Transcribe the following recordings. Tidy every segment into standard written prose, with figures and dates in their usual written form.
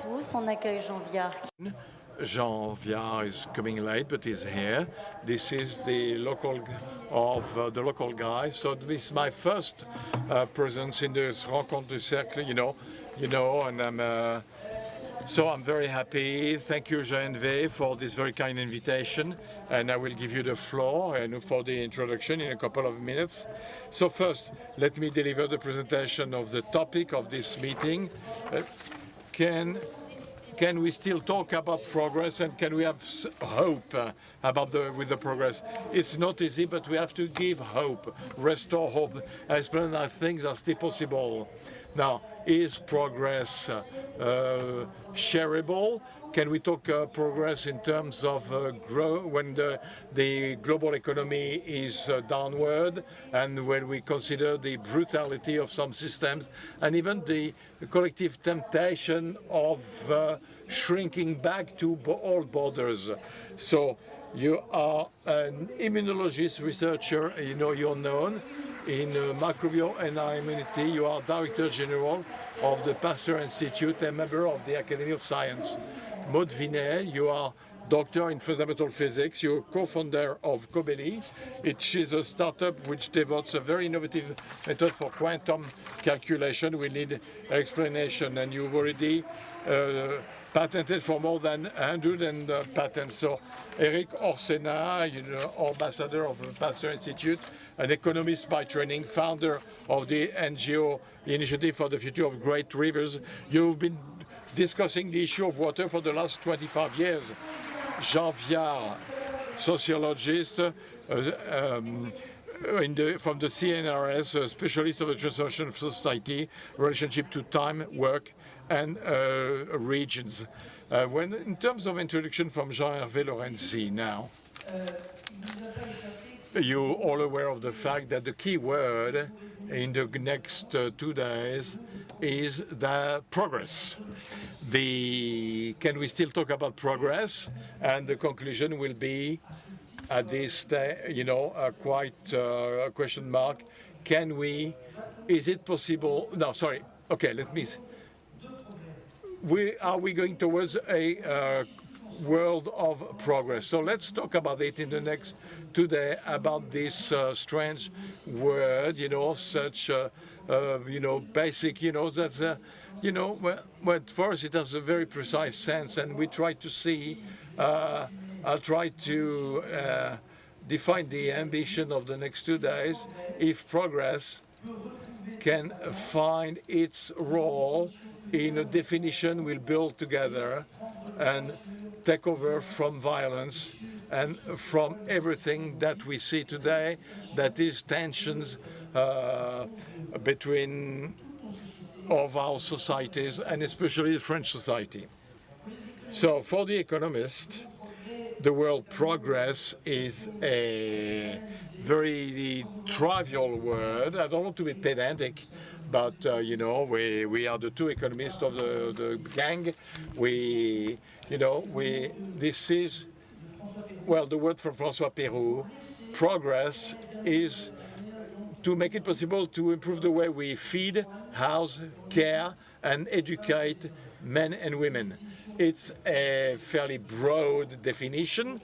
tous. On accueille Jean Viard. Jean Viard is coming late, but he's here. This is the local guy. So this is my first presence in this Rencontres du Cercle, and so I'm very happy. Thank you, JNV, for this very kind invitation. And I will give you the floor and for the introduction in a couple of minutes. So first, let me deliver the presentation of the topic of this meeting. Can we still talk about progress, and can we have hope with the progress? It's not easy, but we have to give hope, restore hope, explain that things are still possible. Now, is progress shareable? Can we talk progress in terms of growth when the global economy is downward, and when we consider the brutality of some systems and even the collective temptation of shrinking back to old borders? So you are an immunologist researcher, you're known. In microbial and immunity, you are Director General of the Pasteur Institute and member of the Academy of Science. Maud Vinet, you are Doctor in Fundamental Physics. You're co-founder of Cobeli, which is a startup which develops a very innovative method for quantum calculation. We need explanation, and you've already patented for more than 100 patents. So Eric Orsena, ambassador of the Pasteur Institute, an economist by training, founder of the NGO Initiative for the Future of Great Rivers. You've been discussing the issue of water for the last 25 years. Jean Viard, sociologist from the CNRS, a specialist of the transformation of society, relationship to time, work, and regions. In terms of introduction from Jean-Hervé Lorenzi now, you're all aware of the fact that the key word in the next 2 days is the progress. Can we still talk about progress? And the conclusion will be, at this stage, quite a question mark. Is it possible? No, sorry. Okay, let me see. Are we going towards a world of progress? So let's talk about it in the next today, about this strange word, such basic, that's well, for us it has a very precise sense, and we try to see. I'll try to define the ambition of the next 2 days. If progress can find its role in a definition we'll build together and take over from violence and from everything that we see today, that is tensions between of our societies, and especially the French society. So for the economist, the word progress is a very trivial word. I don't want to be pedantic, but we are the two economists of the gang. This is, well, the word from François Pérou. Progress is to make it possible to improve the way we feed, house, care, and educate men and women. It's a fairly broad definition,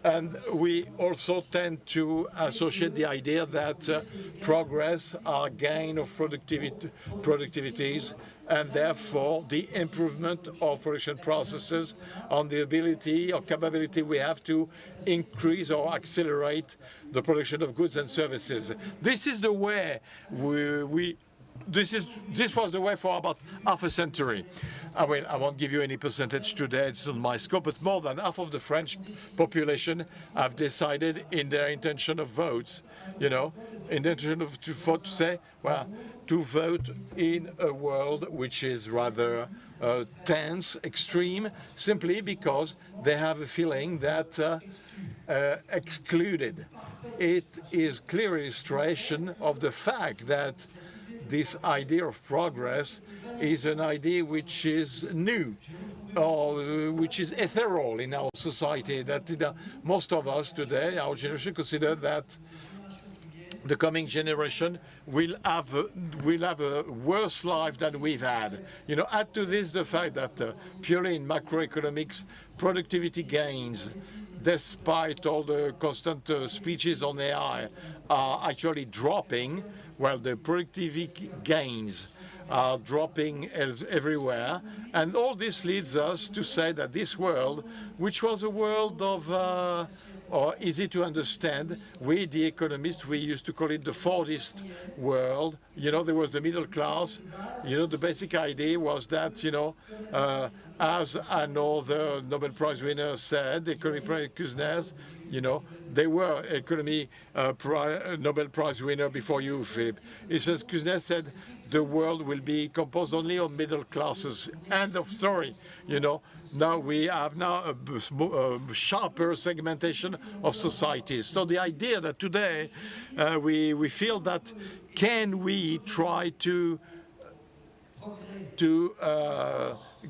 and we also tend to associate the idea that progress are gain of productivities, and therefore the improvement of production processes on the ability or capability we have to increase or accelerate the production of goods and services. This is the way this was the way for about half a century. I won't give you any percentage today, it's not my scope, but more than half of the French population have decided in their intention of votes, in the intention of to vote in a world which is rather tense, extreme, simply because they have a feeling that excluded. It is clear illustration of the fact that this idea of progress is an idea which is new, or which is ethereal in our society, that most of us today, our generation, consider that the coming generation will have a worse life than we've had. You know, add to this the fact that purely in macroeconomics, productivity gains, despite all the constant speeches on AI, are actually dropping, while the productivity gains are dropping everywhere. And all this leads us to say that this world, which was a world of or easy to understand, we, the economists, we used to call it the Fordist world. You know, there was the middle class. You know, the basic idea was that, you know, as another Nobel Prize winner said, economic prize Kuznets, you know, they were economy Nobel Prize winner before you, Philip. It says, Kuznets said, the world will be composed only of middle classes. End of story, you know. Now we have a sharper segmentation of societies. So the idea that today we feel that can we try to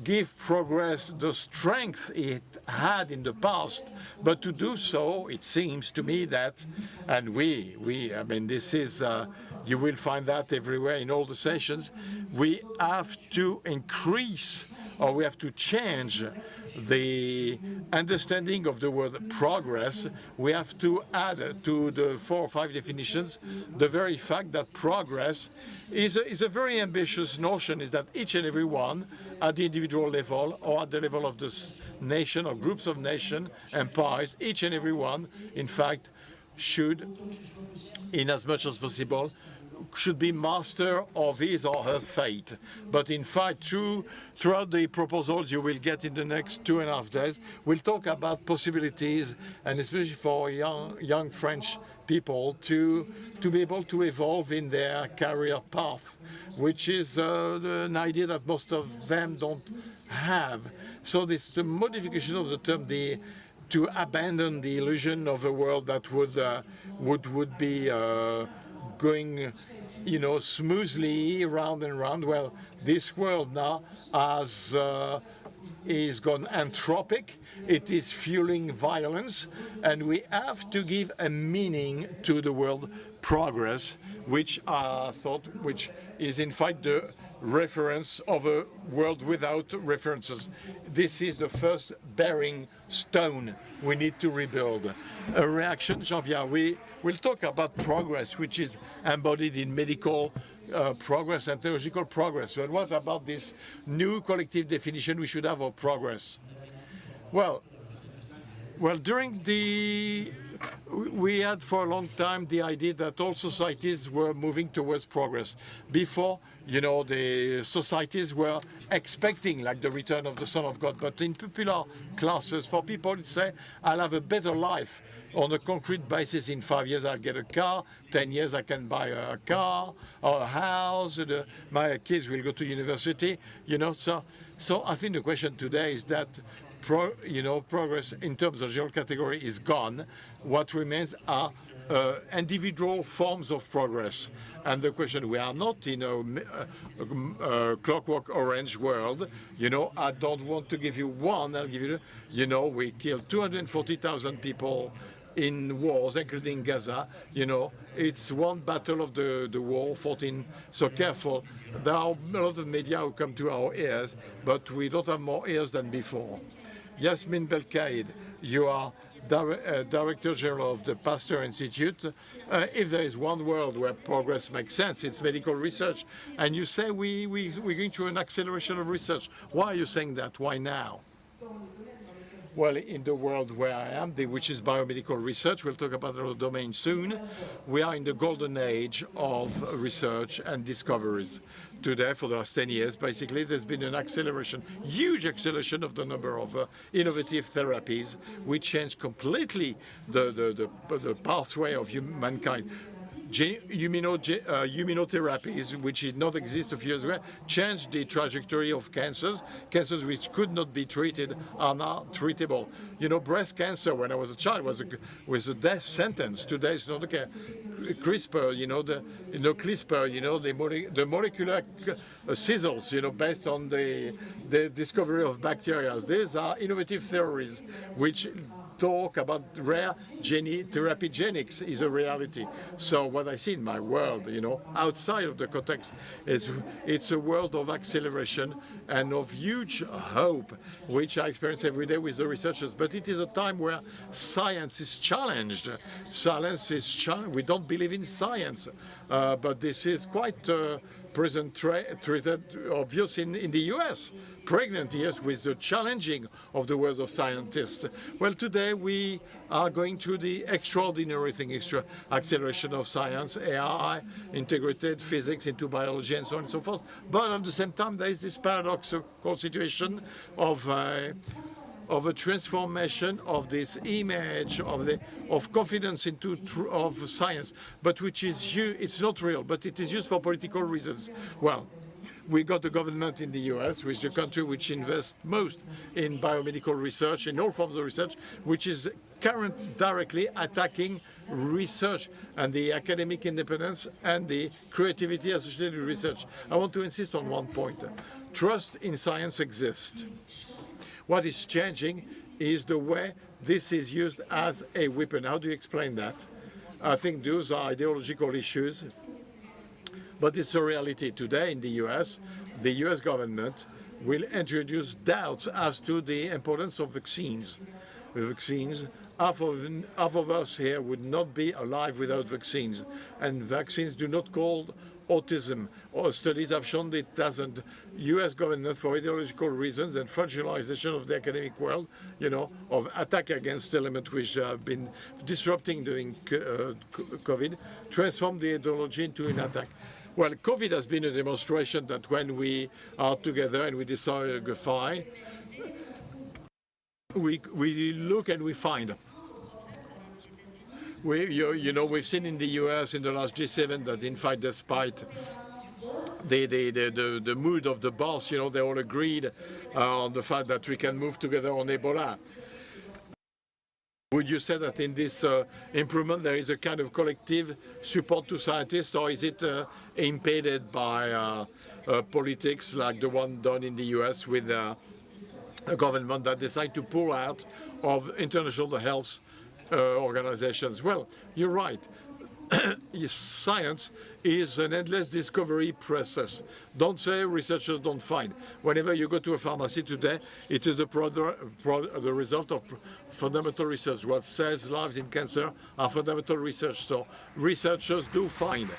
give progress the strength it had in the past, but to do so, it seems to me that, and I mean, this is, you will find that everywhere in all the sessions, we have to increase, or we have to change the understanding of the word progress. We have to add to the 4 or 5 definitions the very fact that progress is a very ambitious notion, is that each and every one at the individual level or at the level of the nation or groups of nation, empires, each and every one, in fact, should, in as much as possible, should be master of his or her fate. But in fact, throughout the proposals you will get in the next 2.5 days, we'll talk about possibilities, and especially for young French people to be able to evolve in their career path, which is an idea that most of them don't have. So this the modification of the term, to abandon the illusion of a world that would be going, you know, smoothly round and round. Well, this world now is gone anthropic. It is fueling violence, and we have to give a meaning to the word progress, which is in fact the reference of a world without references. This is the first bearing stone we need to rebuild. A reaction, Jean-Pierre, we will talk about progress, which is embodied in medical progress and theological progress. But what about this new collective definition we should have of progress? Well, we had for a long time the idea that all societies were moving towards progress. Before, you know, the societies were expecting like the return of the Son of God. But in popular classes, for people to say, I'll have a better life on a concrete basis. In 5 years, I'll get a car. 10 years, I can buy a car or a house. My kids will go to university. You know, so I think the question today is that progress in terms of general category is gone. What remains are individual forms of progress. And the question, we are not in a clockwork orange world. You know, I don't want to give you one, I'll give you, you know, we killed 240,000 people in wars, including Gaza. You know, it's one battle of the war, 14. So careful. There are a lot of media who come to our ears, but we don't have more ears than before. Yasmin Belkaid, you are Director General of the Pasteur Institute. If there is one world where progress makes sense, it's medical research. And you say we're going through an acceleration of research. Why are you saying that? Why now? Well, in the world where I am, which is biomedical research, we'll talk about our domain soon, we are in the golden age of research and discoveries. Today, for the last 10 years, basically, there's been an acceleration, huge acceleration of the number of innovative therapies, which changed completely the pathway of mankind. Immunotherapies, which did not exist a few years ago, changed the trajectory of cancers. Cancers which could not be treated are now treatable. You know, breast cancer, when I was a child, was a death sentence. Today, it's not okay. CRISPR, CRISPR, the molecular scissors, based on the discovery of bacteria. These are innovative theories which talk about rare therapygenics is a reality. So what I see in my world, outside of the context, is it's a world of acceleration and of huge hope, which I experience every day with the researchers. But it is a time where science is challenged. Science is challenged. We don't believe in science, but this is quite present treated obvious in the US. Pregnant years with the challenging of the world of scientists. Well, today we are going through the extraordinary thing, acceleration of science, AI, integrated physics into biology, and so on and so forth. But at the same time, there is this paradoxical situation of a transformation of this image of confidence into of science, but which is it's not real, but it is used for political reasons. Well, we got a government in the US, which is the country which invests most in biomedical research, in all forms of research, which is directly attacking research and the academic independence and the creativity associated with research. I want to insist on one point. Trust in science exists. What is changing is the way this is used as a weapon. How do you explain that? I think those are ideological issues. But it's a reality today in the US. The US government will introduce doubts as to the importance of vaccines. Vaccines, half of us here would not be alive without vaccines. And vaccines do not cause autism. Or studies have shown it doesn't. US government, for ideological reasons and fragilization of the academic world, of attack against elements which have been disrupting during COVID, transformed the ideology into an attack. Well, COVID has been a demonstration that when we are together and we decide to fight, we look and we find. We've seen in the US in the last G7 that, in fact, despite the mood of the boss, they all agreed on the fact that we can move together on Ebola. Would you say that in this improvement there is a kind of collective support to scientists, or is it impeded by politics like the one done in the US with a government that decided to pull out of international health organizations? Well, you're right. Science is an endless discovery process. Don't say researchers don't find. Whenever you go to a pharmacy today, it is the result of fundamental research. What saves lives in cancer are fundamental research. So researchers do find.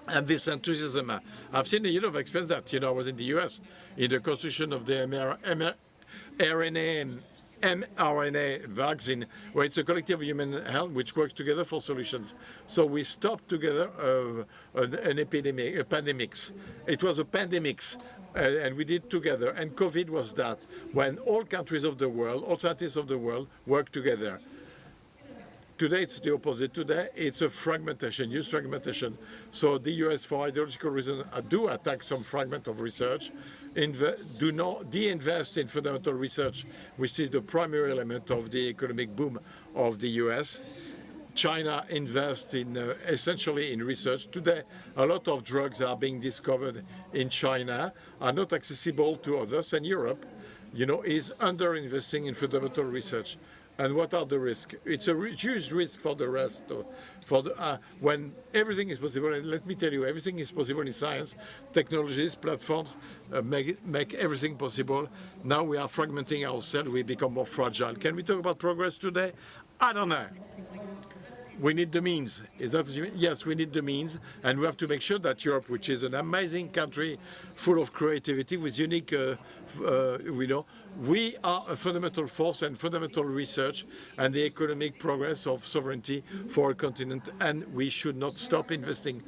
And this enthusiasm, I've seen a lot of experience that, I was in the US in the construction of the RNA and mRNA vaccine, where it's a collective of human health which works together for solutions. So we stopped together an epidemic, a pandemics. It was a pandemics, and we did together. And COVID was that, when all countries of the world, all scientists of the world work together. Today it's the opposite. Today it's a fragmentation, huge fragmentation. So the US, for ideological reasons, do attack some fragment of research. Do not de-invest in fundamental research, which is the primary element of the economic boom of the US. China invests in essentially in research. Today, a lot of drugs are being discovered in China, are not accessible to others, and Europe, is under-investing in fundamental research. And what are the risks? It's a huge risk for the rest. When everything is possible, and let me tell you, everything is possible in science. Technologies, platforms make everything possible. Now we are fragmenting ourselves. We become more fragile. Can we talk about progress today? I don't know. We need the means. Is that what you mean? Yes, we need the means, and we have to make sure that Europe, which is an amazing country full of creativity with unique, we are a fundamental force and fundamental research and the economic progress of sovereignty for a continent, and we should not stop investing.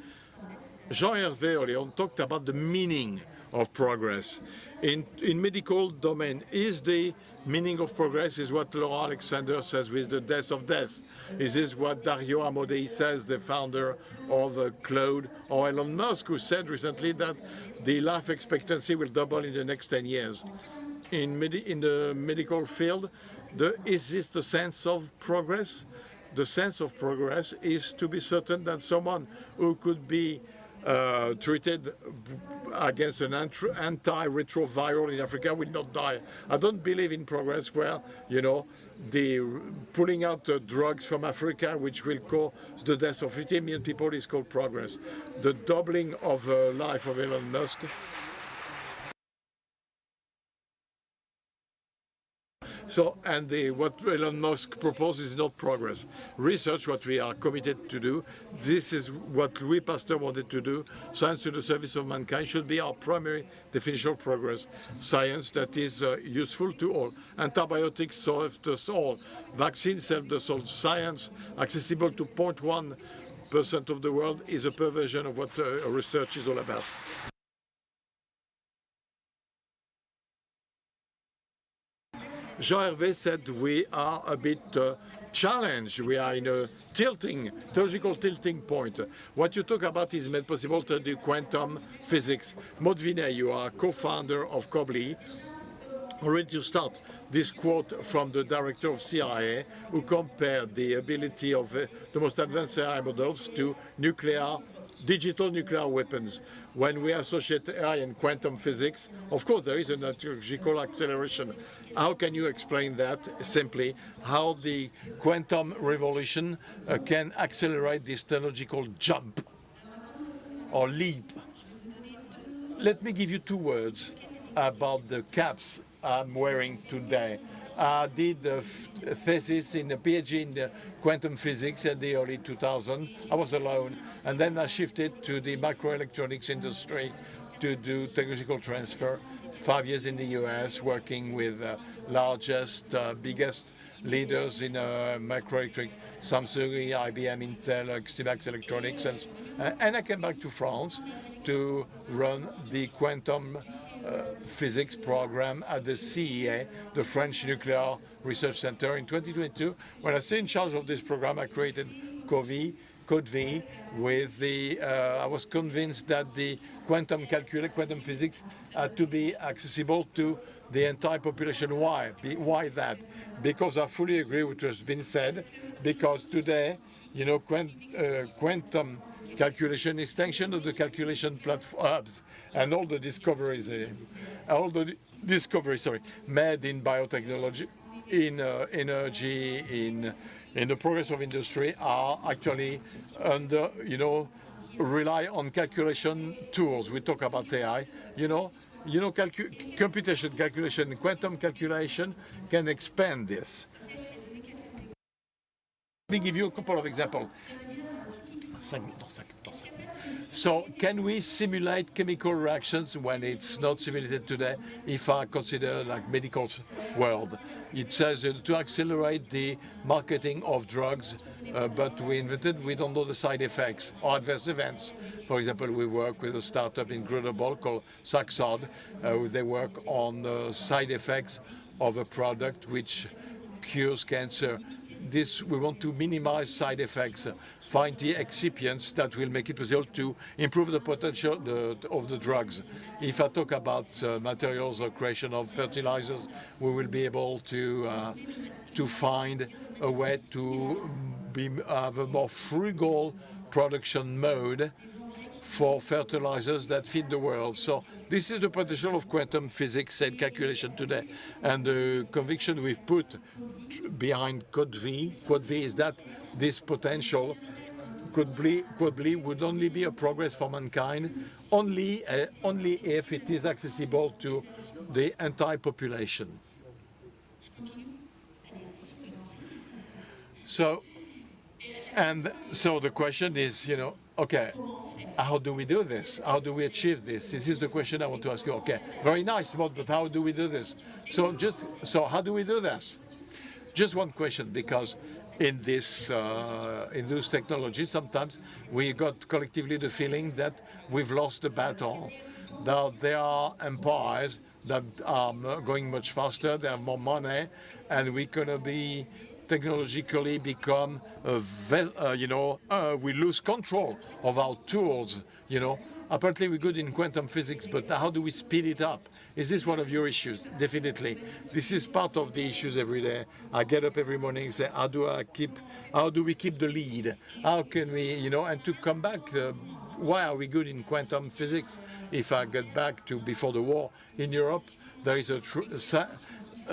Jean-Hervé Orléans talked about the meaning of progress. In medical domain, is the meaning of progress is what Laurent Alexander says with the death of death. Is this what Dario Amodei says, the founder of Claude, or Elon Musk, who said recently that the life expectancy will double in the next 10 years? In the medical field, is this the sense of progress? The sense of progress is to be certain that someone who could be treated against an anti-retroviral in Africa will not die. I don't believe in progress where, the pulling out drugs from Africa, which will cause the death of 50 million people, is called progress. The doubling of life of Elon Musk. So, and what Elon Musk proposes is not progress. Research, what we are committed to do, this is what Louis Pasteur wanted to do. Science to the service of mankind should be our primary definition of progress. Science that is useful to all. Antibiotics solve us all. Vaccines help us all. Science accessible to 0.1% of the world is a perversion of what research is all about. Jean Hervé said we are a bit challenged. We are in a theological tilting point. What you talk about is made possible to do quantum physics. Maud Vinet, you are co-founder of COBLI. Already to start, this quote from the director of CIA, who compared the ability of the most advanced AI models to digital nuclear weapons. When we associate AI and quantum physics, of course there is a technological acceleration. How can you explain that simply? How the quantum revolution can accelerate this technological jump or leap? Let me give you 2 words about the caps I'm wearing today. I did a thesis in a PhD in the quantum physics in the early 2000s. I was alone, and then I shifted to the microelectronics industry to do technological transfer. 5 years in the US, working with largest, biggest leaders in microelectronics, Samsung, IBM, Intel, Ximax Electronics, and I came back to France to run the quantum physics program at the CEA, the French Nuclear Research Center. In 2022, when I was in charge of this program, I created Code V with I was convinced that the quantum physics had to be accessible to the entire population. Why? Why that? Because I fully agree with what has been said, because today, quantum calculation, extension of the calculation platforms, and all the discoveries made in biotechnology, in energy, in the progress of industry are actually under, rely on calculation tools. We talk about AI, computation, calculation, quantum calculation can expand this. Let me give you a couple of examples. So can we simulate chemical reactions when it's not simulated today? If I consider like medical world, it says to accelerate the marketing of drugs, but we don't know the side effects or adverse events. For example, we work with a startup in Grenoble called Saxod. They work on side effects of a product which cures cancer. We want to minimize side effects, find the excipients that will make it possible to improve the potential of the drugs. If I talk about materials or creation of fertilizers, we will be able to find a way to have a more frugal production mode for fertilizers that feed the world. So this is the potential of quantum physics and calculation today. And the conviction we've put behind Code V is that this potential would only be a progress for mankind only if it is accessible to the entire population. So the question is, okay, how do we do this? How do we achieve this? This is the question I want to ask you. Okay, very nice, but how do we do this? So how do we do this? Just one question, because in those technologies, sometimes we got collectively the feeling that we've lost the battle. That there are empires that are going much faster, they have more money, and we're gonna be technologically become, we lose control of our tools. Apparently we're good in quantum physics, but how do we speed it up? Is this one of your issues? Definitely. This is part of the issues every day. I get up every morning and say, how do we keep the lead? How can we, and to come back why are we good in quantum physics? If I get back to before the war in Europe, there is a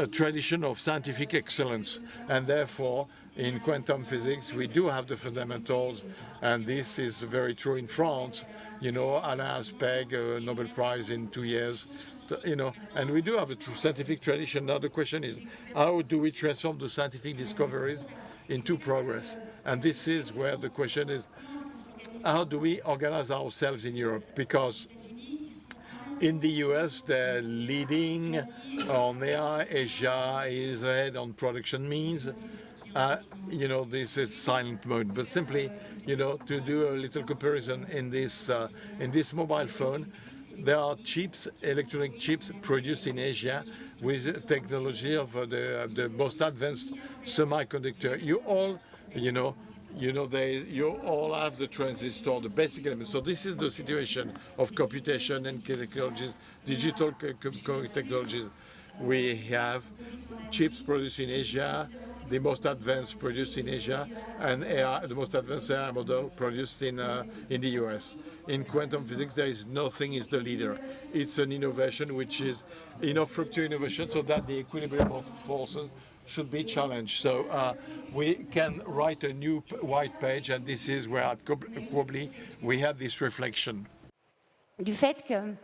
tradition of scientific excellence, and therefore in quantum physics we do have the fundamentals, and this is very true in France. You know, Alain Aspect, Nobel Prize in 2 years, you know, and we do have a true scientific tradition. Now the question is, how do we transform the scientific discoveries into progress? And this is where the question is, how do we organize ourselves in Europe? Because in the US, they're leading on AI. Asia is ahead on production means. You know, this is silent mode. But simply, you know, to do a little comparison in this mobile phone, there are chips, electronic chips produced in Asia with technology of the most advanced semiconductor. You all, you all have the transistor, the basic elements. So this is the situation of computation and technologies, digital technologies. We have chips produced in Asia, the most advanced produced in Asia, and AI, the most advanced AI model produced in the US. In quantum physics, there is nothing is the leader. It's an innovation which is enough fructual innovation so that the equilibrium of forces should be challenged. So we can write a new white page, and this is where at Quobly we have this reflection. Du fait que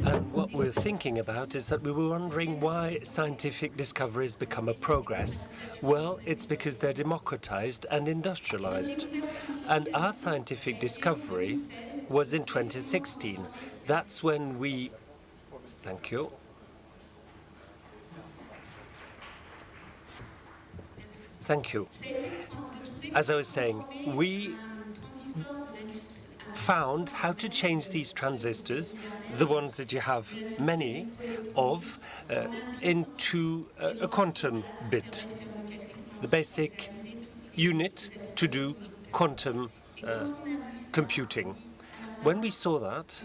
And what we're thinking about is that we were wondering why scientific discoveries become a progress. Well, it's because they're democratized and industrialized. And our scientific discovery was in 2016. That's when we... Thank you. Thank you. As I was saying, we found how to change these transistors, the ones that you have many of, into a quantum bit, the basic unit to do quantum computing. When we saw that,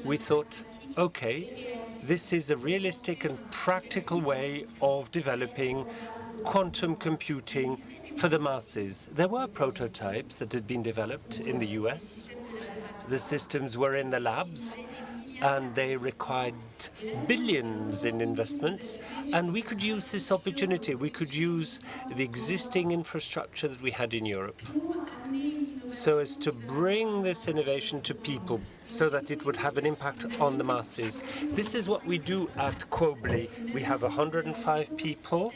we thought, okay, this is a realistic and practical way of developing quantum computing for the masses. There were prototypes that had been developed in the US. The systems were in the labs, and they required billions in investments. And we could use this opportunity. We could use the existing infrastructure that we had in Europe so as to bring this innovation to people so that it would have an impact on the masses. This is what we do at Quobly. We have 105 people,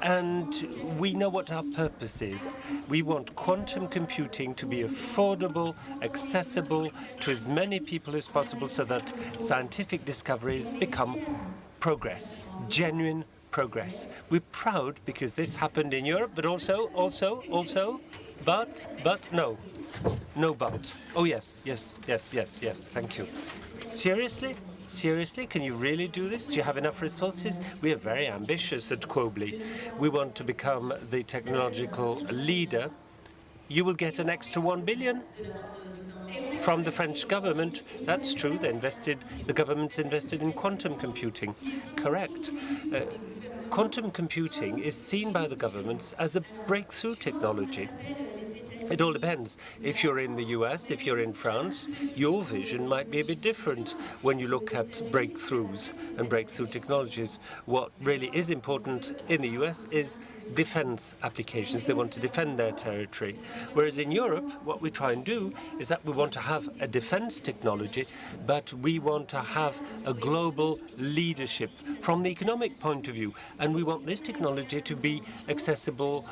and we know what our purpose is. We want quantum computing to be affordable, accessible to as many people as possible so that scientific discoveries become progress, genuine progress. We're proud because this happened in Europe, but also, but no. No, but. Oh, yes, thank you. Seriously? Seriously? Can you really do this? Do you have enough resources? We are very ambitious at Quobly. We want to become the technological leader. You will get an extra 1 billion from the French government. That's true. The government's invested in quantum computing. Correct. Quantum computing is seen by the governments as a breakthrough technology. It all depends. If you're in the US, if you're in France, your vision might be a bit different when you look at breakthroughs and breakthrough technologies. What really is important in the US is defense applications. They want to defend their territory. Whereas in Europe, what we try and do is that we want to have a defense technology, but we want to have a global leadership from the economic point of view. And we want this technology to be accessible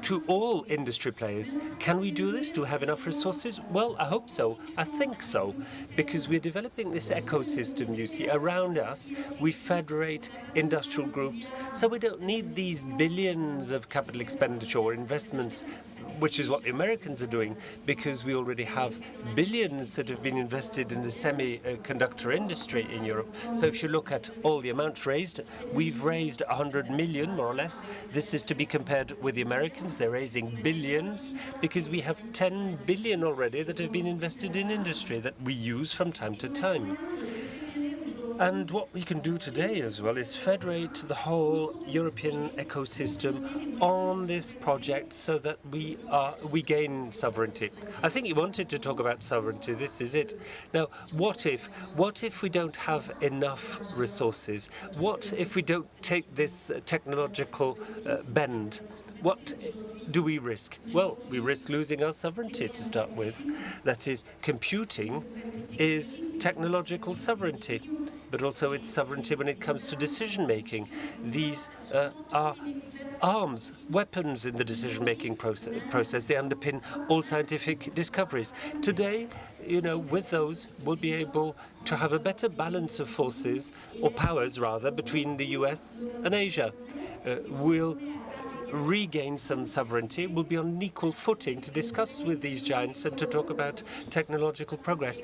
to all industry players. Can we do this? Do we have enough resources? Well, I hope so. I think so, because we're developing this ecosystem, you see, around us. We federate industrial groups, so we don't need these billions of capital expenditure or investments, which is what the Americans are doing, because we already have billions that have been invested in the semiconductor industry in Europe. So if you look at all the amounts raised, we've raised 100 million, more or less. This is to be compared with the Americans. They're raising billions, because we have 10 billion already that have been invested in industry that we use from time to time. And what we can do today as well is federate the whole European ecosystem on this project so that we gain sovereignty. I think you wanted to talk about sovereignty. This is it. Now, what if we don't have enough resources? What if we don't take this technological bend? What do we risk? Well, we risk losing our sovereignty to start with. That is, computing is technological sovereignty, but also it's sovereignty when it comes to decision-making. These are arms, weapons in the decision-making process. They underpin all scientific discoveries. Today, with those, we'll be able to have a better balance of forces, or powers rather, between the US and Asia. We'll regain some sovereignty, will be on an equal footing to discuss with these giants and to talk about technological progress.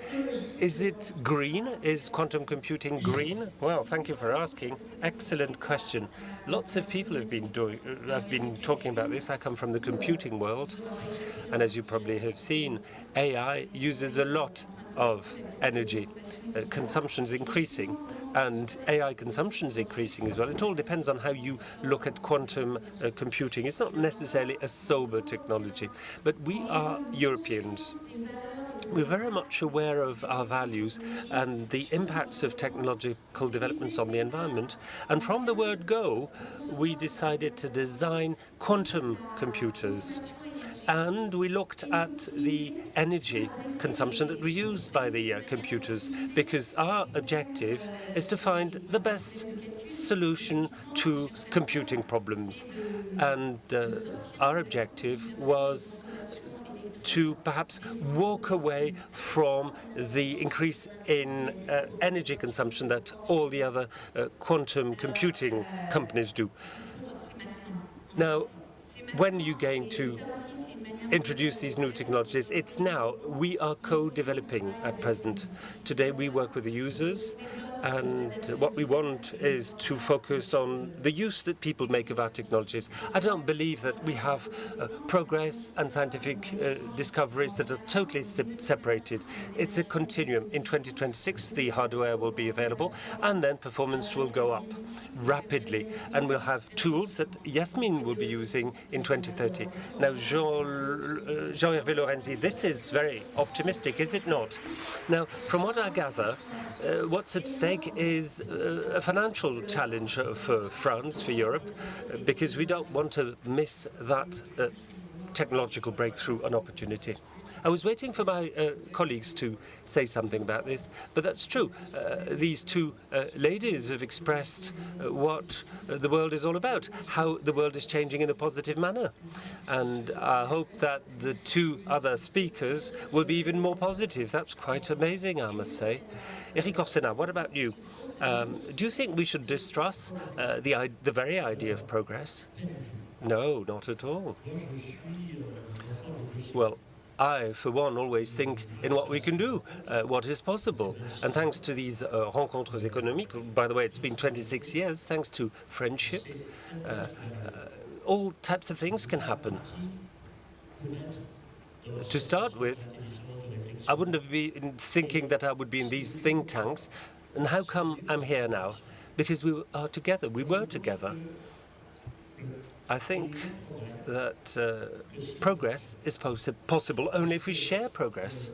Is it green? Is quantum computing green? Well, thank you for asking. Excellent question. Lots of people have been talking about this. I come from the computing world, and as you probably have seen, AI uses a lot of energy. Consumption is increasing, and AI consumption is increasing as well. It all depends on how you look at quantum computing. It's not necessarily a sober technology, but we are Europeans. We're very much aware of our values and the impacts of technological developments on the environment. And from the word go, we decided to design quantum computers. And we looked at the energy consumption that we use by the computers, because our objective is to find the best solution to computing problems. And our objective was to perhaps walk away from the increase in energy consumption that all the other quantum computing companies do. Now, when are you going to introduce these new technologies? It's now. We are co-developing at present. Today we work with the users, and what we want is to focus on the use that people make of our technologies. I don't believe that we have progress and scientific discoveries that are totally separated. It's a continuum. In 2026, the hardware will be available, and then performance will go up rapidly, and we'll have tools that Yasmine will be using in 2030. Now, Jean-Hervé Lorenzi, this is very optimistic, is it not? Now, from what I gather, what's at stake is a financial challenge for France, for Europe, because we don't want to miss that technological breakthrough and opportunity. I was waiting for my colleagues to say something about this, but that's true. These two ladies have expressed what the world is all about, how the world is changing in a positive manner. And I hope that the two other speakers will be even more positive. That's quite amazing, I must say. Eric Orsena, what about you? Do you think we should distrust the very idea of progress? No, not at all. Well, I, for one, always think in what we can do, what is possible. And thanks to these Rencontres économiques, by the way, it's been 26 years, thanks to friendship, all types of things can happen. To start with, I wouldn't have been thinking that I would be in these think tanks. And how come I'm here now? Because we are together, we were together. I think that progress is possible only if we share progress.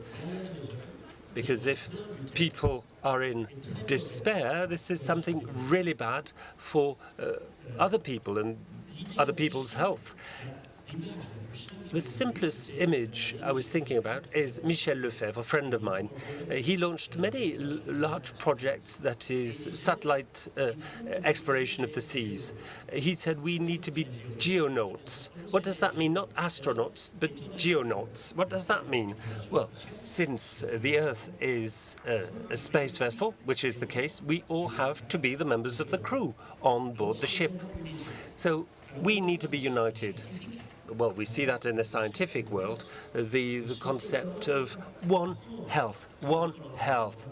Because if people are in despair, this is something really bad for other people and other people's health. The simplest image I was thinking about is Michel Lefebvre, a friend of mine. He launched many large projects, that is, satellite exploration of the seas. He said we need to be geonauts. What does that mean? Not astronauts, but geonauts. What does that mean? Well, since the Earth is a space vessel, which is the case, we all have to be the members of the crew on board the ship. So we need to be united. Well, we see that in the scientific world, the concept of one health.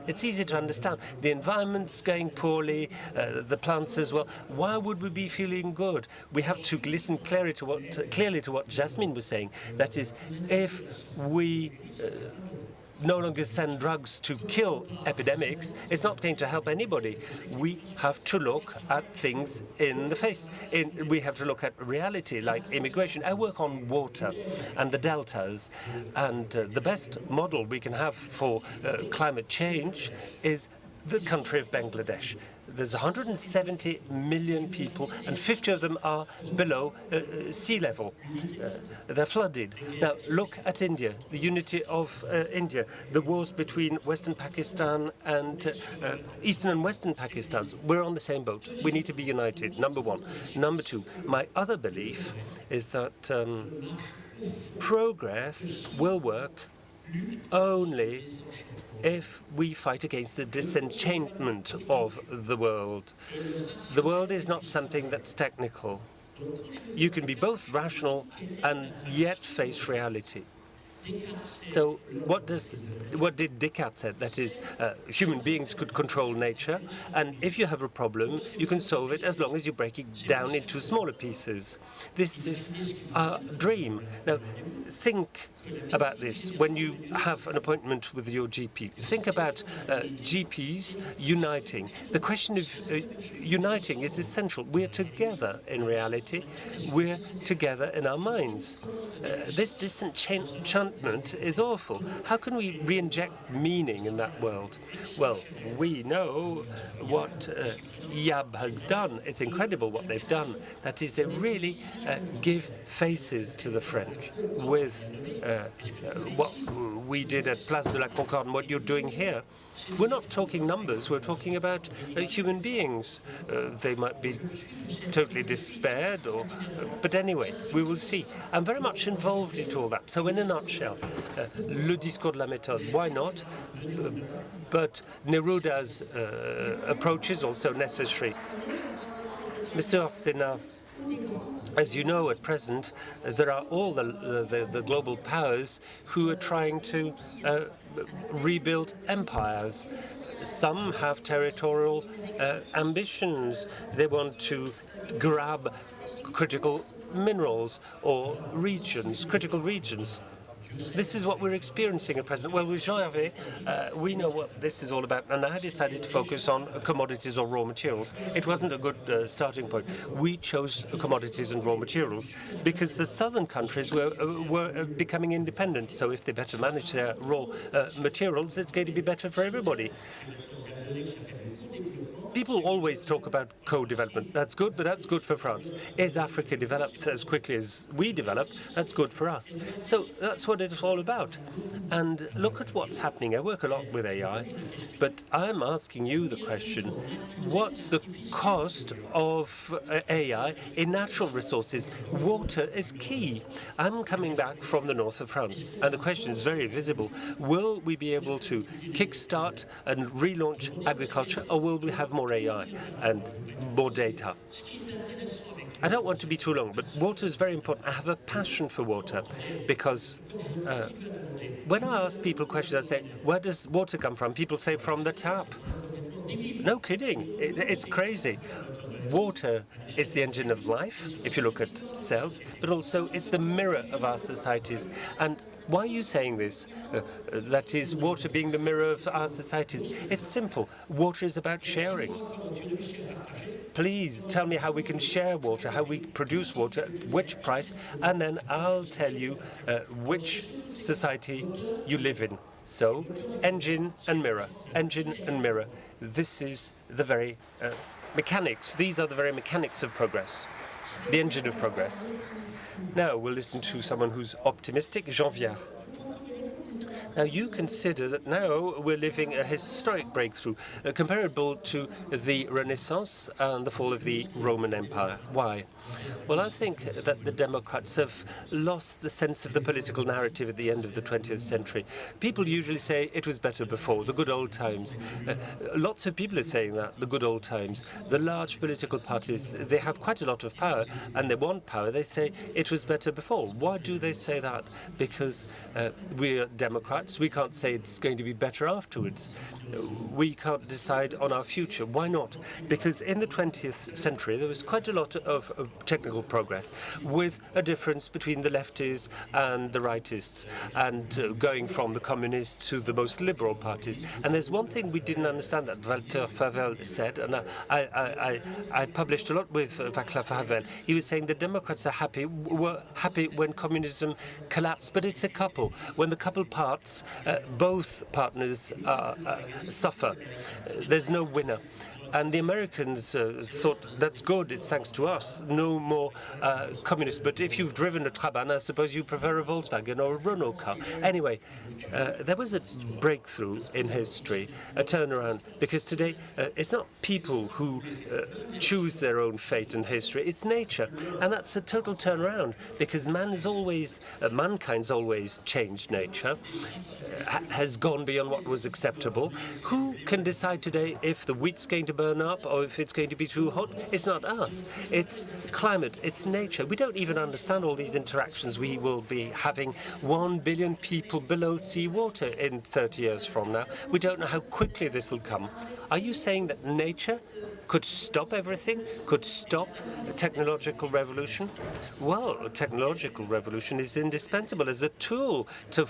It's easy to understand. The environment's going poorly, the plants as well. Why would we be feeling good? We have to listen clearly to what Jasmine was saying. That is, if we no longer send drugs to kill epidemics, it's not going to help anybody. We have to look at things in the face. We have to look at reality, like immigration. I work on water and the deltas, and the best model we can have for climate change is the country of Bangladesh. There's 170 million people, and 50 of them are below sea level. They're flooded. Now, look at India, the unity of India, the wars between Western Pakistan and Eastern and Western Pakistan. We're on the same boat. We need to be united, number one. Number two, my other belief is that progress will work only if we fight against the disenchantment of the world. The world is not something that's technical. You can be both rational and yet face reality. So what did Descartes said? That is, human beings could control nature, and if you have a problem, you can solve it as long as you break it down into smaller pieces. This is our dream. Now, think about this when you have an appointment with your GP. Think about GPs uniting. The question of uniting is essential. We're together in reality. We're together in our minds. This disenchantment is awful. How can we re-inject meaning in that world? Well, we know what YAB has done. It's incredible what they've done. That is, they really give faces to the French with what we did at Place de la Concorde and what you're doing here. We're not talking numbers, we're talking about human beings. They might be totally despaired, but anyway, we will see. I'm very much involved in all that. So in a nutshell, le discours de la méthode, why not? But Neruda's approach is also necessary. Mr. Orsena, as you know, at present, there are all the global powers who are trying to rebuild empires. Some have territorial ambitions. They want to grab critical minerals or regions, critical regions. This is what we're experiencing at present. Well, with Jean Hervé, we know what this is all about, and I decided to focus on commodities or raw materials. It wasn't a good starting point. We chose commodities and raw materials because the southern countries were becoming independent. So if they better manage their raw materials, it's going to be better for everybody. People always talk about co-development. That's good, but that's good for France. As Africa develops as quickly as we develop, that's good for us. So that's what it's all about. And look at what's happening. I work a lot with AI, but I'm asking you the question, what's the cost of AI in natural resources? Water is key. I'm coming back from the north of France, and the question is very visible. Will we be able to kickstart and relaunch agriculture, or will we have more AI and more data? I don't want to be too long, but water is very important. I have a passion for water because when I ask people questions, I say, where does water come from? People say, from the tap. No kidding. It's crazy. Water is the engine of life, if you look at cells, but also it's the mirror of our societies. And why are you saying this? That is, water being the mirror of our societies. It's simple. Water is about sharing. Please tell me how we can share water, how we produce water, at which price, and then I'll tell you which society you live in. So, engine and mirror, engine and mirror. This is the very mechanics. These are the very mechanics of progress, the engine of progress. Now we'll listen to someone who's optimistic, Jean Viard. Now you consider that now we're living a historic breakthrough, comparable to the Renaissance and the fall of the Roman Empire. Why? Well, I think that the Democrats have lost the sense of the political narrative at the end of the 20th century. People usually say it was better before, the good old times. Lots of people are saying that, the good old times. The large political parties, they have quite a lot of power, and they want power. They say it was better before. Why do they say that? Because we're Democrats. We can't say it's going to be better afterwards. we can't decide on our future. Why not? Because in the 20th century, there was quite a lot of technical progress, with a difference between the lefties and the rightists, and going from the communists to the most liberal parties. And there's one thing we didn't understand that Walter Favel said, and I published a lot with Václav Havel. He was saying the Democrats were happy when communism collapsed, but it's a couple. When the couple parts, both partners suffer. There's no winner. And the Americans thought, that's good, it's thanks to us, no more communists. But if you've driven a Trabant, I suppose you prefer a Volkswagen or a Renault car. Anyway, there was a breakthrough in history, a turnaround, because today it's not people who choose their own fate in history, it's nature. And that's a total turnaround, because mankind's always changed nature, has gone beyond what was acceptable. Who can decide today if the wheat's going to burn up or if it's going to be too hot? It's not us. It's climate. It's nature. We don't even understand all these interactions. We will be having 1 billion people below seawater in 30 years from now. We don't know how quickly this will come. Are you saying that nature could stop everything, could stop a technological revolution? Well, a technological revolution is indispensable as a tool to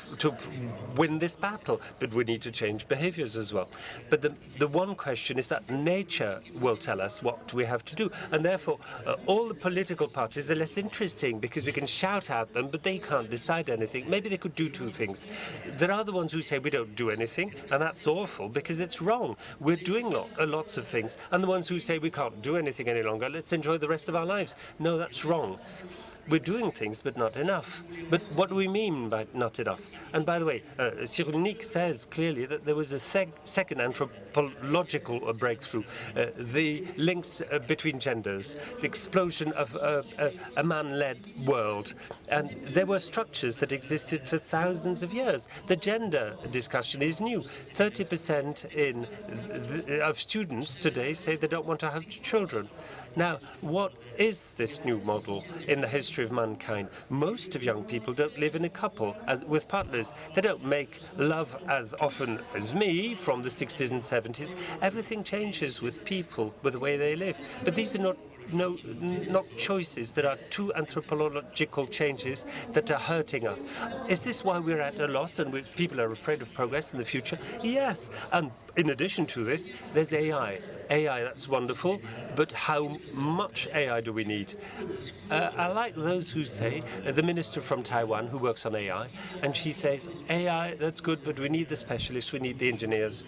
win this battle, but we need to change behaviors as well. But the one question is that nature will tell us what we have to do, and therefore all the political parties are less interesting because we can shout at them, but they can't decide anything. Maybe they could do two things. There are the ones who say we don't do anything, and that's awful because it's wrong. We're doing lots of things, and the ones who say we can't do anything any longer, let's enjoy the rest of our lives. No, that's wrong. We're doing things, but not enough. But what do we mean by not enough? And by the way, Cyrulnik says clearly that there was a second anthropological breakthrough, the links between genders, the explosion of a man-led world. And there were structures that existed for thousands of years. The gender discussion is new. 30% of students today say they don't want to have children. Now, what is this new model in the history of mankind? Most of young people don't live in a couple with partners. They don't make love as often as me from the 60s and 70s. Everything changes with people, with the way they live. But these are not choices. There are two anthropological changes that are hurting us. Is this why we're at a loss and people are afraid of progress in the future? Yes. And in addition to this, there's AI. AI, that's wonderful, but how much AI do we need? I like those who say, the minister from Taiwan who works on AI, and she says, AI, that's good, but we need the specialists, we need the engineers,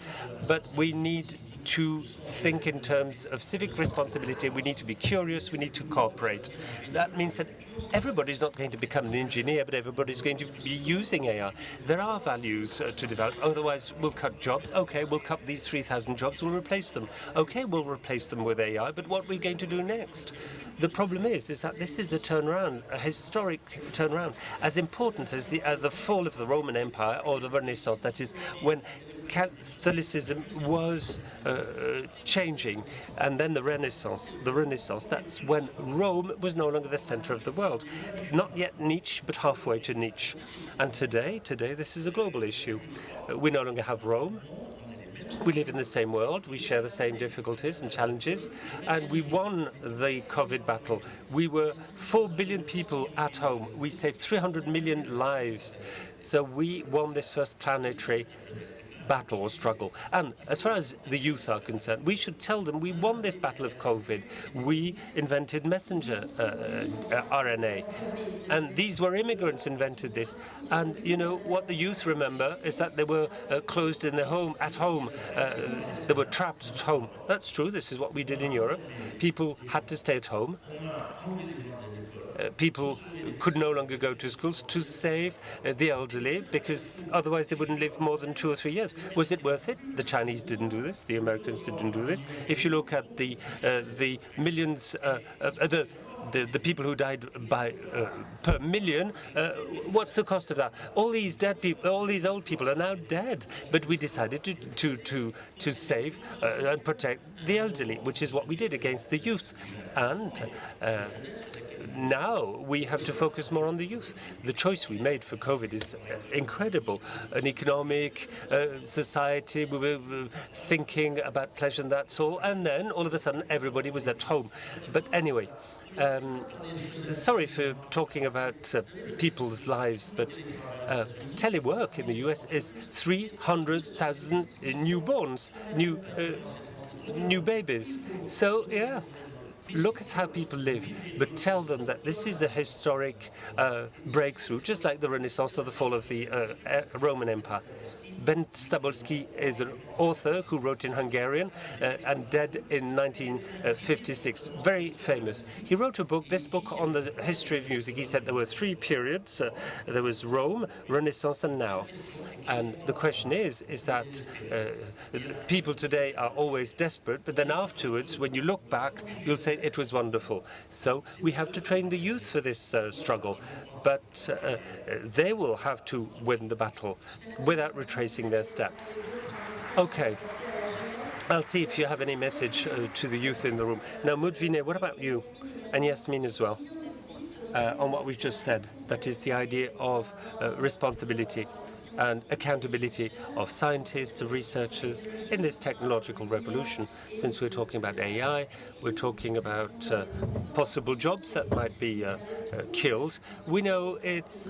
but we need to think in terms of civic responsibility. We need to be curious, we need to cooperate. That means that everybody's not going to become an engineer, but everybody's going to be using AI. There are values to develop, otherwise we'll cut jobs. Okay, we'll cut these 3,000 jobs, we'll replace them. Okay, we'll replace them with AI, but what are we going to do next? The problem is that this is a turnaround, a historic turnaround, as important as the fall of the Roman Empire or the Renaissance, that is, when Catholicism was changing, and then the Renaissance, that's when Rome was no longer the center of the world. Not yet niche, but halfway to niche. And today this is a global issue. We no longer have Rome. We live in the same world, we share the same difficulties and challenges, and we won the COVID battle. We were 4 billion people at home. We saved 300 million lives. So we won this first planetary battle or struggle. And as far as the youth are concerned, we should tell them we won this battle of COVID. We invented messenger RNA. And these were immigrants invented this. And you know what the youth remember is that they were closed in their home, at home. They were trapped at home. That's true. This is what we did in Europe. People had to stay at home. People could no longer go to schools to save the elderly, because otherwise they wouldn't live more than 2 or 3 years. Was it worth it? The Chinese didn't do this. The Americans didn't do this. If you look at the millions, the people who died per million, what's the cost of that? All these dead people, all these old people are now dead. But we decided to save and protect the elderly, which is what we did against the youth. And now we have to focus more on the youth. The choice we made for COVID is incredible. An economic society, we were thinking about pleasure and that's all, and then all of a sudden everybody was at home. But anyway, sorry for talking about people's lives, but telework in the US is 300,000 newborns, new babies. So, yeah, look at how people live, but tell them that this is a historic breakthrough, just like the Renaissance or the fall of the Roman Empire. Ben Stabolski is an author who wrote in Hungarian and dead in 1956, very famous. He wrote this book on the history of music. He said there were three periods. There was Rome, Renaissance, and now. And the question is that people today are always desperate, but then afterwards, when you look back, you'll say it was wonderful. So we have to train the youth for this struggle. But they will have to win the battle without retracing their steps. Okay. I'll see if you have any message to the youth in the room. Now, Mudvine, what about you? And Yasmin as well, on what we've just said. That is the idea of responsibility and accountability of scientists, of researchers in this technological revolution. Since we're talking about AI, we're talking about possible jobs that might be killed. We know it's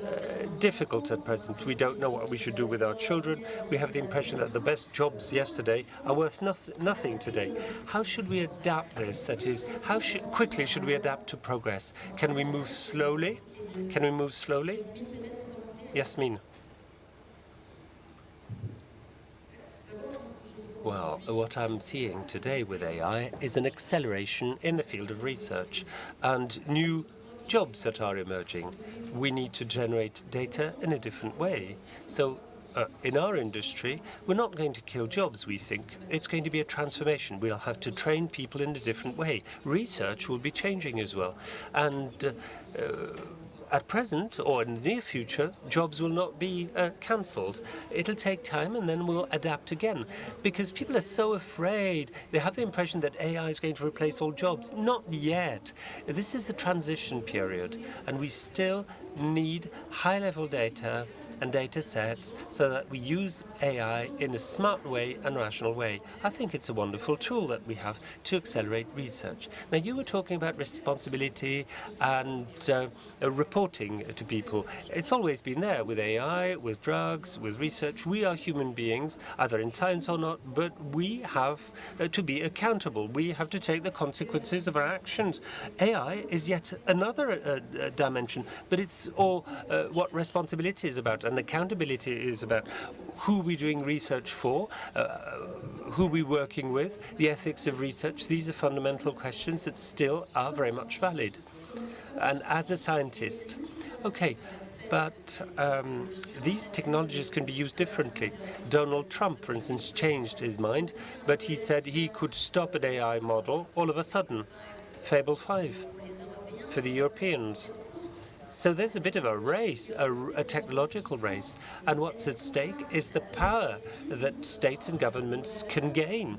difficult at present. We don't know what we should do with our children. We have the impression that the best jobs yesterday are worth nothing today. How should we adapt this? That is, how quickly should we adapt to progress? Can we move slowly? Can we move slowly? Yasmin. Well, what I'm seeing today with AI is an acceleration in the field of research and new jobs that are emerging. We need to generate data in a different way. So in our industry, we're not going to kill jobs, we think. It's going to be a transformation. We'll have to train people in a different way. Research will be changing as well. And at present, or in the near future, jobs will not be cancelled. It'll take time and then we'll adapt again. Because people are so afraid. They have the impression that AI is going to replace all jobs. Not yet. This is a transition period, and we still need high-level data and data sets so that we use AI in a smart way and rational way. I think it's a wonderful tool that we have to accelerate research. Now, you were talking about responsibility and reporting to people. It's always been there with AI, with drugs, with research. We are human beings, either in science or not, but we have to be accountable. We have to take the consequences of our actions. AI is yet another dimension, but it's all what responsibility is about. And accountability is about who we're doing research for, who we're working with, the ethics of research. These are fundamental questions that still are very much valid. And as a scientist, okay, but these technologies can be used differently. Donald Trump, for instance, changed his mind, but he said he could stop an AI model all of a sudden. Fable 5 for the Europeans. So there's a bit of a race, a technological race, and what's at stake is the power that states and governments can gain.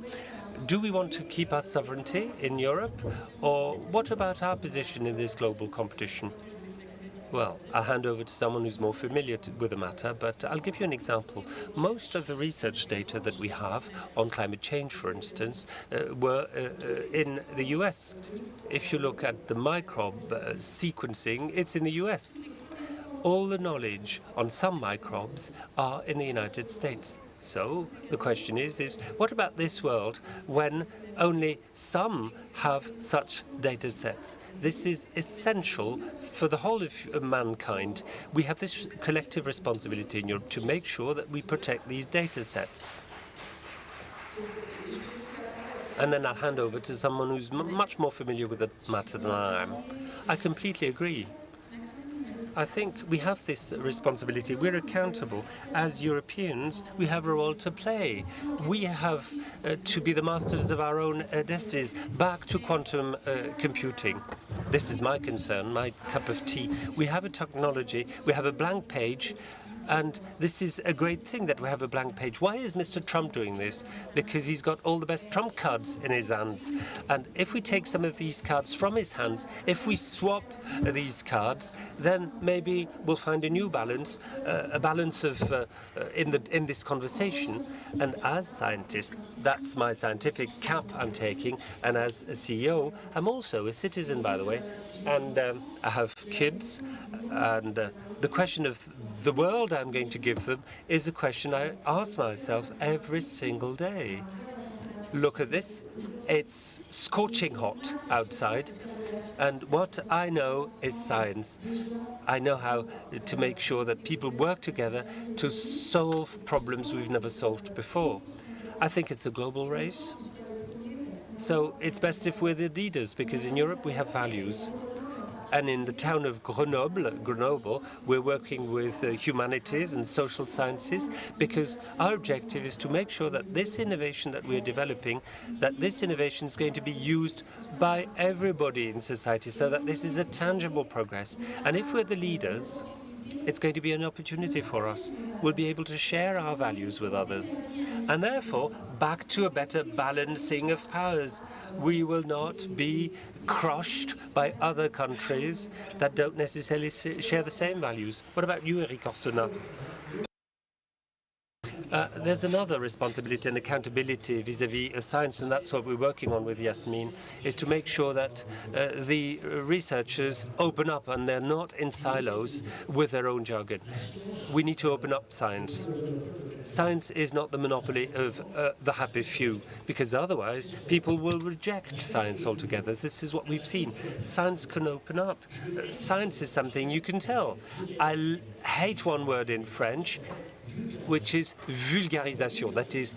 Do we want to keep our sovereignty in Europe, or what about our position in this global competition? Well, I'll hand over to someone who's more familiar with the matter, but I'll give you an example. Most of the research data that we have on climate change, for instance, were in the US. If you look at the microbe sequencing, it's in the US. All the knowledge on some microbes are in the United States. So the question is what about this world when only some have such data sets? This is essential for the whole of mankind. We have this collective responsibility in Europe to make sure that we protect these data sets. And then I'll hand over to someone who's much more familiar with the matter than I am. I completely agree. I think we have this responsibility. We're accountable. As Europeans, we have a role to play. We have to be the masters of our own destinies. Back to quantum computing. This is my concern, my cup of tea. We have a technology, we have a blank page, And this is a great thing that we have a blank page. Why is Mr. Trump doing this? Because he's got all the best Trump cards in his hands. And if we take some of these cards from his hands, if we swap these cards, then maybe we'll find a new balance, a balance of in this conversation. And as scientist, that's my scientific cap I'm taking. And as a CEO, I'm also a citizen, by the way. And I have kids. And the question of the world I'm going to give them is a question I ask myself every single day. Look at this. It's scorching hot outside. And what I know is science. I know how to make sure that people work together to solve problems we've never solved before. I think it's a global race. So it's best if we're the leaders, because in Europe we have values. And in the town of Grenoble, we're working with humanities and social sciences, because our objective is to make sure that this innovation that we're developing, that this innovation is going to be used by everybody in society, so that this is a tangible progress. And if we're the leaders, it's going to be an opportunity for us. We'll be able to share our values with others. And therefore, back to a better balancing of powers. We will not be crushed by other countries that don't necessarily share the same values. What about you, Eric Orsena? There's another responsibility and accountability vis-à-vis science, and that's what we're working on with Yasmin, is to make sure that the researchers open up and they're not in silos with their own jargon. We need to open up science. Science is not the monopoly of the happy few, because otherwise people will reject science altogether. This is what we've seen. Science can open up. Science is something you can tell. I hate one word in French, which is vulgarisation, that is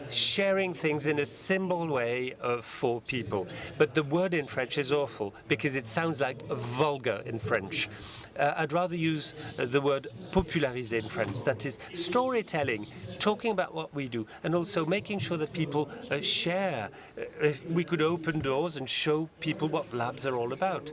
sharing things in a simple way for people. But the word in French is awful because it sounds like vulgar in French. I'd rather use the word populariser in French, that is storytelling, talking about what we do, and also making sure that people share. If we could open doors and show people what labs are all about.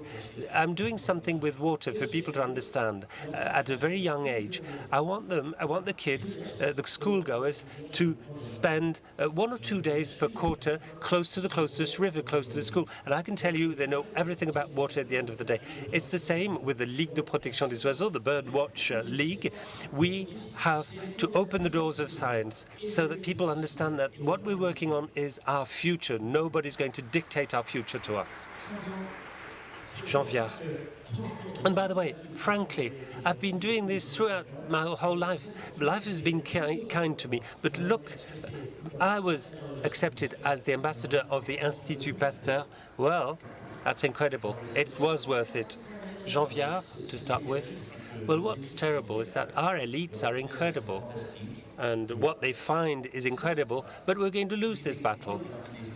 I'm doing something with water for people to understand at a very young age. I want the kids, the schoolgoers, to spend 1 or 2 days per quarter close to the closest river, close to the school. And I can tell you they know everything about water at the end of the day. It's the same with the Ligue de Protection des Oiseaux, the Birdwatch League. We have to open the doors of science so that people understand that what we're working on is our future. Nobody's going to dictate our future to us. Jean Viard. And by the way, frankly, I've been doing this throughout my whole life. Life has been kind to me. But look, I was accepted as the ambassador of the Institut Pasteur. Well, that's incredible. It was worth it. Jean Viard, to start with. Well, what's terrible is that our elites are incredible. And what they find is incredible, but we're going to lose this battle.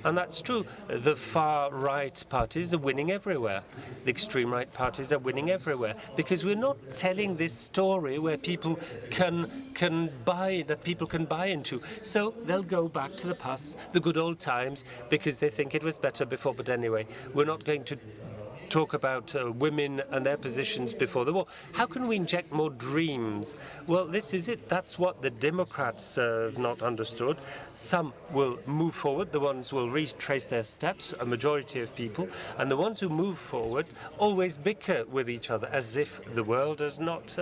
And that's true. The far-right parties are winning everywhere. The extreme-right parties are winning everywhere, because we're not telling this story where people can buy into. So they'll go back to the past, the good old times, because they think it was better before. But anyway, we're not going to talk about women and their positions before the war. How can we inject more dreams? Well, this is it. That's what the Democrats have not understood. Some will move forward. The ones will retrace their steps, a majority of people. And the ones who move forward always bicker with each other as if the world has not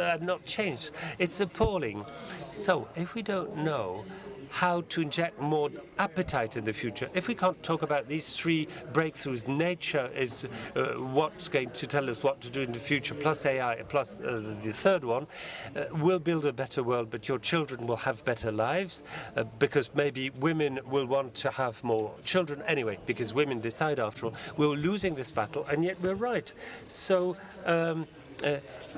changed. It's appalling. So if we don't know how to inject more appetite in the future. If we can't talk about these three breakthroughs, nature is what's going to tell us what to do in the future, plus AI, plus the third one, we'll build a better world, but your children will have better lives, because maybe women will want to have more children anyway, because women decide after all. We're losing this battle, and yet we're right. So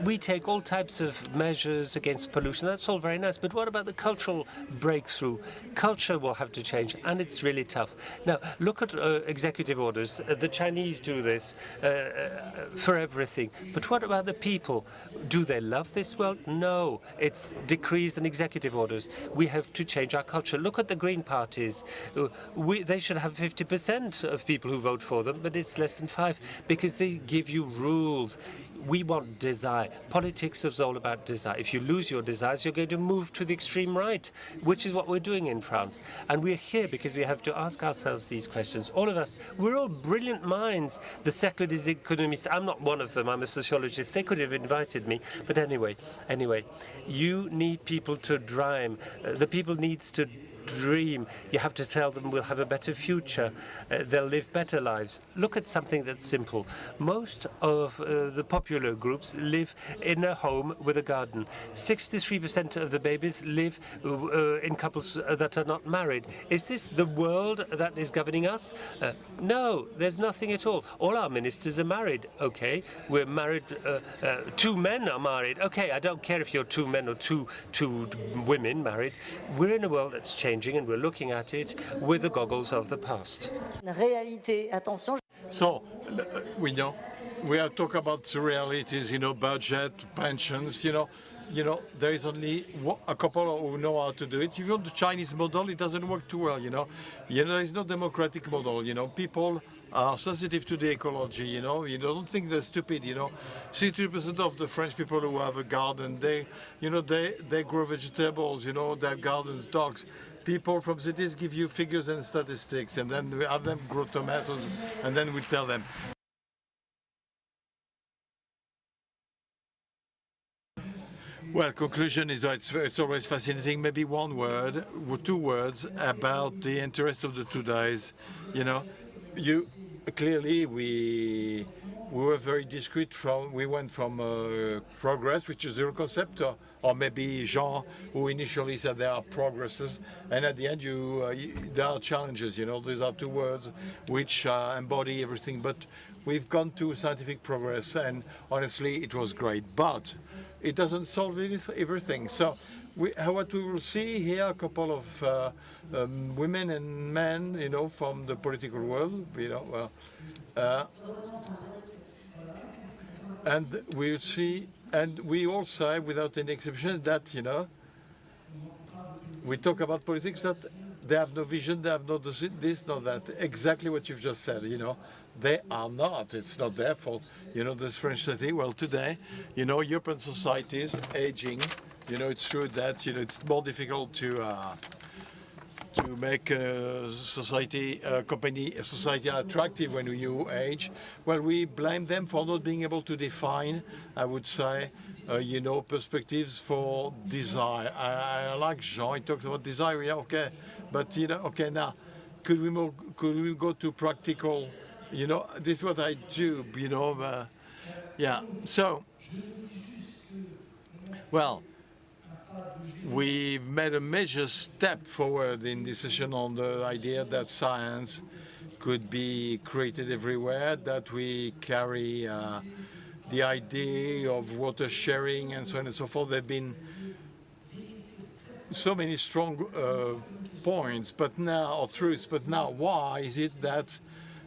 we take all types of measures against pollution. That's all very nice. But what about the cultural breakthrough? Culture will have to change, and it's really tough. Now, look at executive orders. The Chinese do this for everything. But what about the people? Do they love this world? No. It's decrees and executive orders. We have to change our culture. Look at the Green parties. They should have 50% of people who vote for them, but it's less than 5%, because they give you rules. We want desire. Politics is all about desire. If you lose your desires, you're going to move to the extreme right, which is what we're doing in France. And we're here because we have to ask ourselves these questions. All of us, we're all brilliant minds. The secularist economists, I'm not one of them, I'm a sociologist. They could have invited me. But anyway, you need people to dream. The people needs to dream. You have to tell them we'll have a better future. They'll live better lives. Look at something that's simple. Most of the popular groups live in a home with a garden. 63% of the babies live in couples that are not married. Is this the world that is governing us? No, there's nothing at all. All our ministers are married. Okay, we're married. 2 men are married. Okay, I don't care if you're 2 men or two women married. We're in a world that's changing, and we're looking at it with the goggles of the past. So, we are talking about the realities, budget, pensions, there is only a couple who know how to do it. Even the Chinese model, it doesn't work too well, there is no democratic model, people are sensitive to the ecology, you don't think they're stupid, 60% of the French people who have a garden, they grow vegetables, they have gardens, dogs. People from cities give you figures and statistics, and then we have them grow tomatoes, and then we tell them. Well, conclusion is it's always fascinating. Maybe one word, or 2 words about the interest of the 2 days. Clearly we were very discreet. We went from progress, which is zero concept, or maybe Jean, who initially said there are progresses, and at the end there are challenges. These are 2 words which embody everything. But we've gone to scientific progress, and honestly, it was great. But it doesn't solve everything. So what we will see here, a couple of women and men, from the political world, and we'll see, and we all say, without any exception, that we talk about politics that they have no vision, they have no this, no that. Exactly what you've just said. They are not. It's not their fault. This French society. Well, today, European society is aging. It's true that it's more difficult to make a society attractive when you age. Well, we blame them for not being able to define, I would say, perspectives for desire. I like Jean. He talks about desire. Yeah, okay, but okay. Now, could we go to practical? This is what I do. Yeah. So, well, we've made a major step forward in this session on the idea that science could be created everywhere, that we carry the idea of water sharing and so on and so forth. There have been so many strong points, but now, or truths, but now why is it that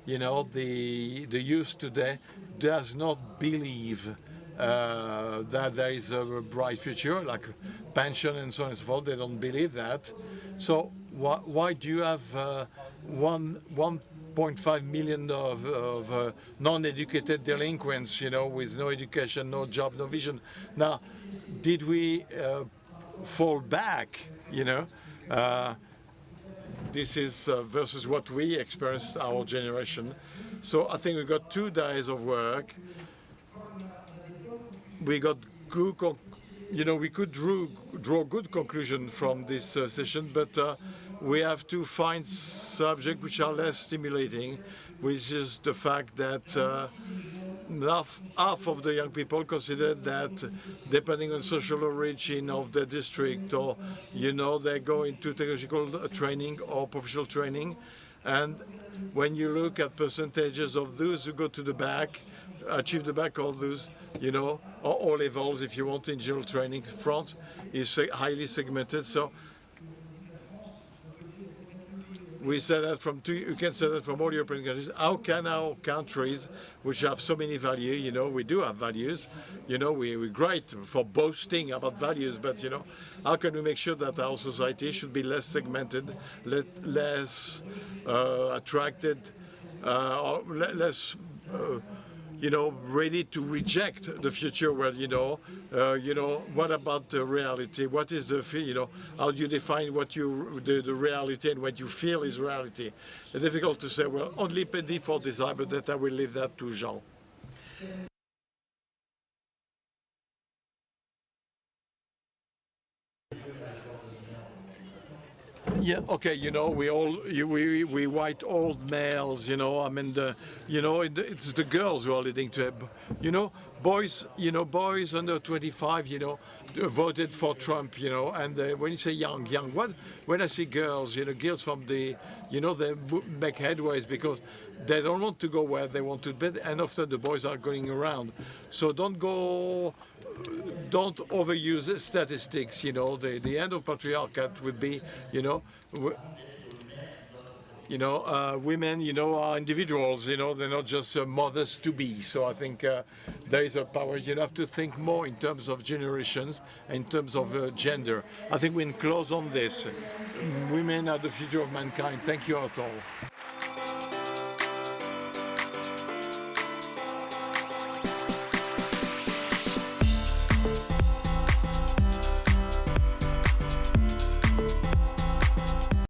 the youth today does not believe that there is a bright future, like pension and so on and so forth? They don't believe that. So why do you have 1.5 million of non-educated delinquents, with no education, no job, no vision? Now, did we fall back? This is versus what we experienced, our generation. So I think we got 2 days of work. We got good, we could draw good conclusion from this session, but we have to find subjects which are less stimulating, which is the fact that half of the young people consider that, depending on social origin of the district, or they go into technological training or professional training, and when you look at percentages of those who go to the back, achieve the back, or those, or all levels, if you want, in general training, France is highly segmented. So we say that you can say that from all European countries. How can our countries, which have so many values, we do have values, we're great for boasting about values, but how can we make sure that our society should be less segmented, less attracted, or less ready to reject the future world. What about the reality? What is the, how do you define what the reality and what you feel is reality? It's difficult to say. Well, only penny for desire, but that I will leave that to Jean. Yeah, okay, we white old males, I mean, it's the girls who are leading to it. Boys under 25, voted for Trump, and when you say young, when I see girls, girls from they make headways because they don't want to go where they want to be, and often the boys are going around. So don't overuse statistics. The end of patriarchate would be, women, are individuals. They're not just mothers to be. So I think there is a power. You have to think more in terms of generations, in terms of gender. I think we can close on this. Women are the future of mankind. Thank you at all.